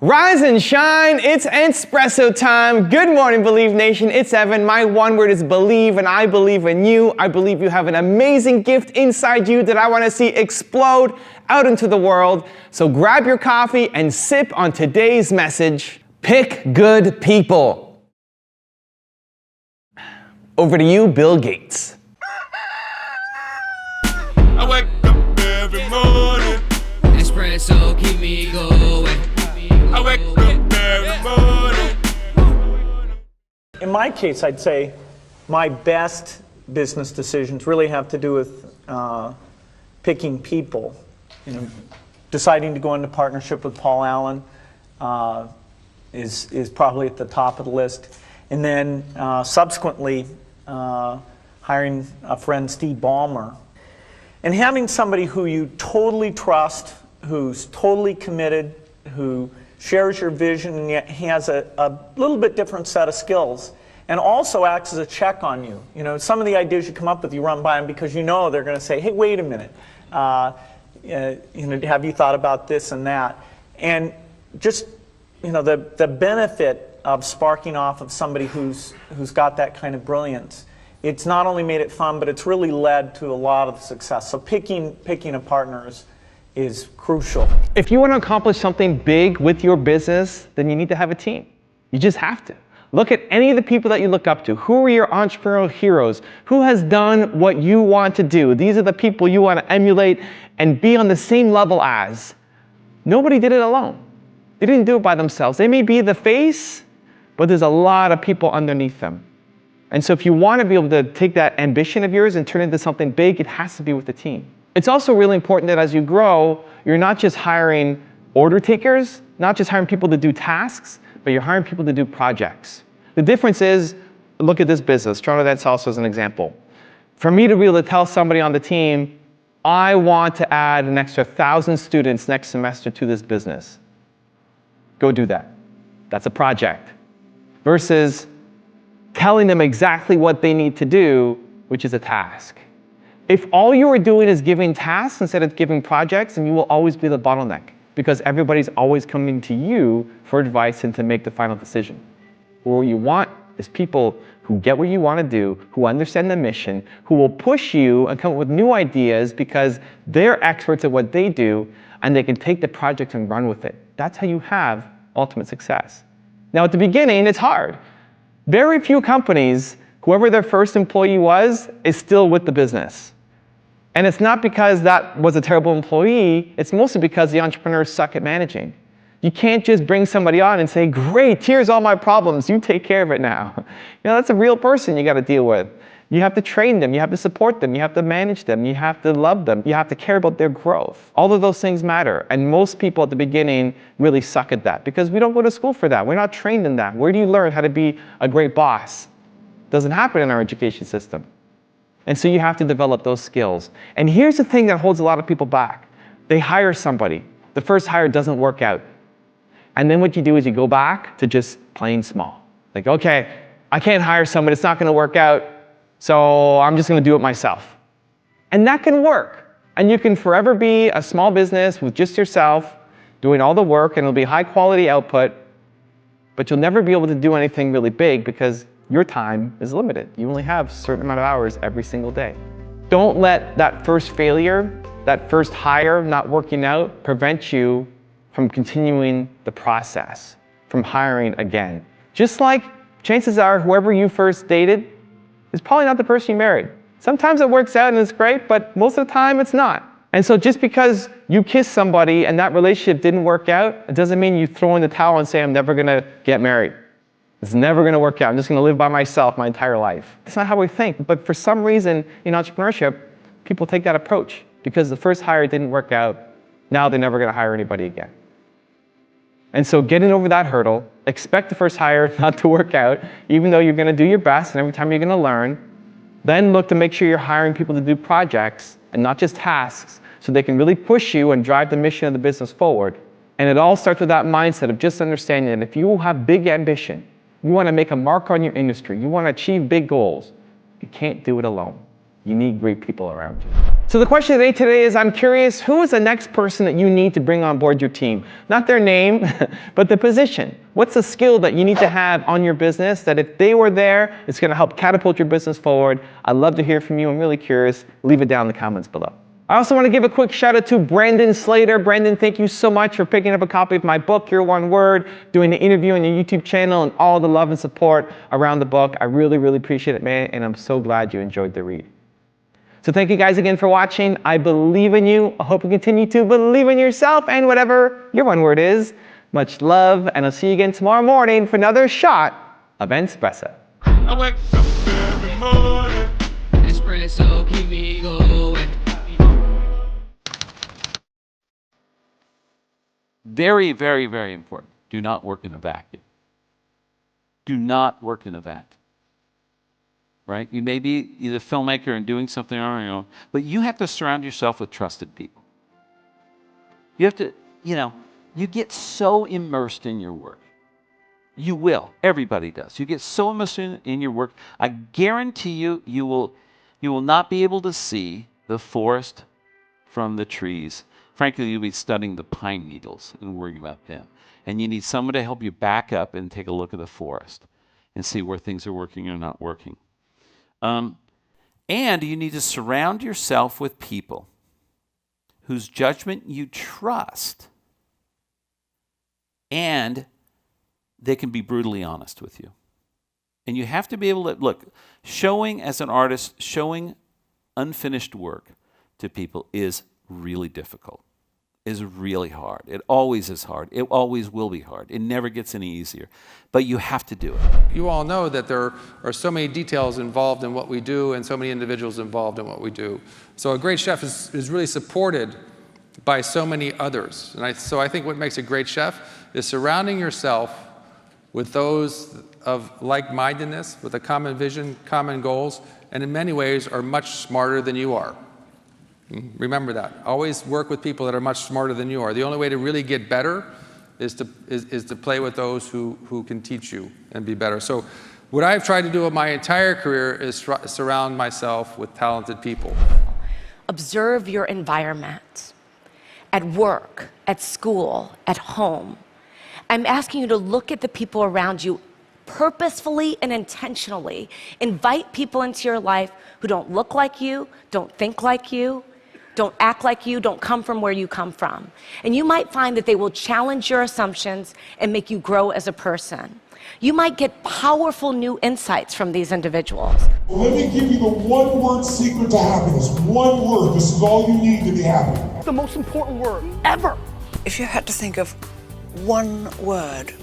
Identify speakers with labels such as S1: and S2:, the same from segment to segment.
S1: Rise and shine, it's espresso time. Good morning, Believe Nation, it's Evan. My one word is believe, and I believe in you. I believe you have an amazing gift inside you that I want to see explode out into the world. So grab your coffee and sip on today's message. Pick good people. Over to you, Bill Gates.
S2: I wake up every morning.
S3: Espresso keep me going.
S2: I wake up every morning.
S4: In my case, I'd say my best business decisions really have to do with picking people. Deciding to go into partnership with Paul Allen is probably at the top of the list. And then subsequently hiring a friend, Steve Ballmer. And having somebody who you totally trust, who's totally committed, who shares your vision and yet has a little bit different set of skills, and also acts as a check on you. Some of the ideas you come up with, you run by them because they're going to say, hey, wait a minute, have you thought about this and that? And just, the benefit of sparking off of somebody who's got that kind of brilliance, it's not only made it fun, but it's really led to a lot of success. So picking a partner is crucial.
S1: If you want to accomplish something big with your business, then you need to have a team. You just have to. Look at any of the people that you look up to. Who are your entrepreneurial heroes? Who has done what you want to do? These are the people you want to emulate and be on the same level as. Nobody did it alone. They didn't do it by themselves. They may be the face, but there's a lot of people underneath them. And so if you want to be able to take that ambition of yours and turn it into something big, it has to be with the team. It's also really important that as you grow, you're not just hiring order takers, not just hiring people to do tasks, but you're hiring people to do projects. The difference is, look at this business, Toronto Dance Salsa as an example. For me to be able to tell somebody on the team, I want to add an extra 1,000 students next semester to this business. Go do that. That's a project. Versus telling them exactly what they need to do, which is a task. If all you are doing is giving tasks instead of giving projects, then you will always be the bottleneck because everybody's always coming to you for advice and to make the final decision. What you want is people who get what you want to do, who understand the mission, who will push you and come up with new ideas because they're experts at what they do and they can take the project and run with it. That's how you have ultimate success. Now at the beginning, it's hard. Very few companies, whoever their first employee was, is still with the business. And it's not because that was a terrible employee, it's mostly because the entrepreneurs suck at managing. You can't just bring somebody on and say, great, here's all my problems, you take care of it now. That's a real person you got to deal with. You have to train them, you have to support them, you have to manage them, you have to love them, you have to care about their growth. All of those things matter, and most people at the beginning really suck at that because we don't go to school for that. We're not trained in that. Where do you learn how to be a great boss? It doesn't happen in our education system. And so you have to develop those skills. And here's the thing that holds a lot of people back. They hire somebody. The first hire doesn't work out. And then what you do is you go back to just playing small. Like, okay, I can't hire someone, it's not going to work out, so I'm just going to do it myself. And that can work. And you can forever be a small business with just yourself, doing all the work, and it'll be high quality output, but you'll never be able to do anything really big because your time is limited. You only have a certain amount of hours every single day. Don't let that first failure, that first hire not working out, prevent you from continuing the process, from hiring again. Just like chances are whoever you first dated is probably not the person you married. Sometimes it works out and it's great, but most of the time it's not. And so just because you kissed somebody and that relationship didn't work out, it doesn't mean you throw in the towel and say, I'm never gonna get married. It's never going to work out. I'm just going to live by myself my entire life. That's not how we think. But for some reason in entrepreneurship, people take that approach because the first hire didn't work out. Now they're never going to hire anybody again. And so getting over that hurdle, expect the first hire not to work out, even though you're going to do your best and every time you're going to learn. Then look to make sure you're hiring people to do projects and not just tasks so they can really push you and drive the mission of the business forward. And it all starts with that mindset of just understanding that if you have big ambition, you want to make a mark on your industry, you want to achieve big goals, you can't do it alone. You need great people around you. So the question of the day today is, I'm curious, who is the next person that you need to bring on board your team? Not their name, but the position. What's the skill that you need to have on your business that if they were there, it's going to help catapult your business forward? I'd love to hear from you. I'm really curious. Leave it down in the comments below. I also want to give a quick shout out to Brandon Slater. Brandon, thank you so much for picking up a copy of my book, Your One Word, doing the interview on your YouTube channel, and all the love and support around the book. I really, really appreciate it, man, and I'm so glad you enjoyed the read. So thank you guys again for watching. I believe in you. I hope you continue to believe in yourself and whatever your one word is. Much love, and I'll see you again tomorrow morning for another shot of espresso.
S2: I wake up every morning.
S3: Espresso, keep me going.
S5: Very, very, very important. Do not work in a vacuum. Do not work in a vacuum. Right? You may be a filmmaker and doing something on your own, but you have to surround yourself with trusted people. You have to, you get so immersed in your work. You will. Everybody does. You get so immersed in your work. I guarantee you, you will not be able to see the forest from the trees. Frankly, you'll be studying the pine needles and worrying about them. And you need someone to help you back up and take a look at the forest and see where things are working or not working. And you need to surround yourself with people whose judgment you trust, and they can be brutally honest with you. And you have to be able to, look, showing as an artist, showing unfinished work to people is really difficult, is really hard. It always is hard. It always will be hard. It never gets any easier. But you have to do it.
S6: You all know that there are so many details involved in what we do and so many individuals involved in what we do. So a great chef is really supported by so many others. And so I think what makes a great chef is surrounding yourself with those of like-mindedness, with a common vision, common goals, and in many ways are much smarter than you are. Remember that. Always work with people that are much smarter than you are. The only way to really get better is to play with those who can teach you and be better. So what I've tried to do in my entire career is surround myself with talented people.
S7: Observe your environment at work, at school, at home. I'm asking you to look at the people around you purposefully and intentionally. Invite people into your life who don't look like you, don't think like you, don't act like you, don't come from where you come from. And you might find that they will challenge your assumptions and make you grow as a person. You might get powerful new insights from these individuals.
S8: Well, let me give you the one-word secret to happiness. One word. This is all you need to be happy.
S9: The most important word ever.
S10: If you had to think of one word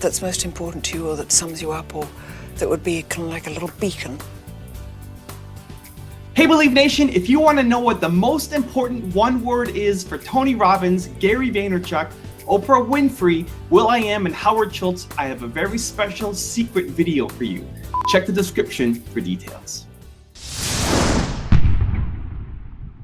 S10: that's most important to you, or that sums you up, or that would be kind of like a little beacon.
S9: Hey Believe Nation, if you want to know what the most important one word is for Tony Robbins, Gary Vaynerchuk, Oprah Winfrey, will.i.am, and Howard Schultz, I have a very special secret video for you. Check the description for details.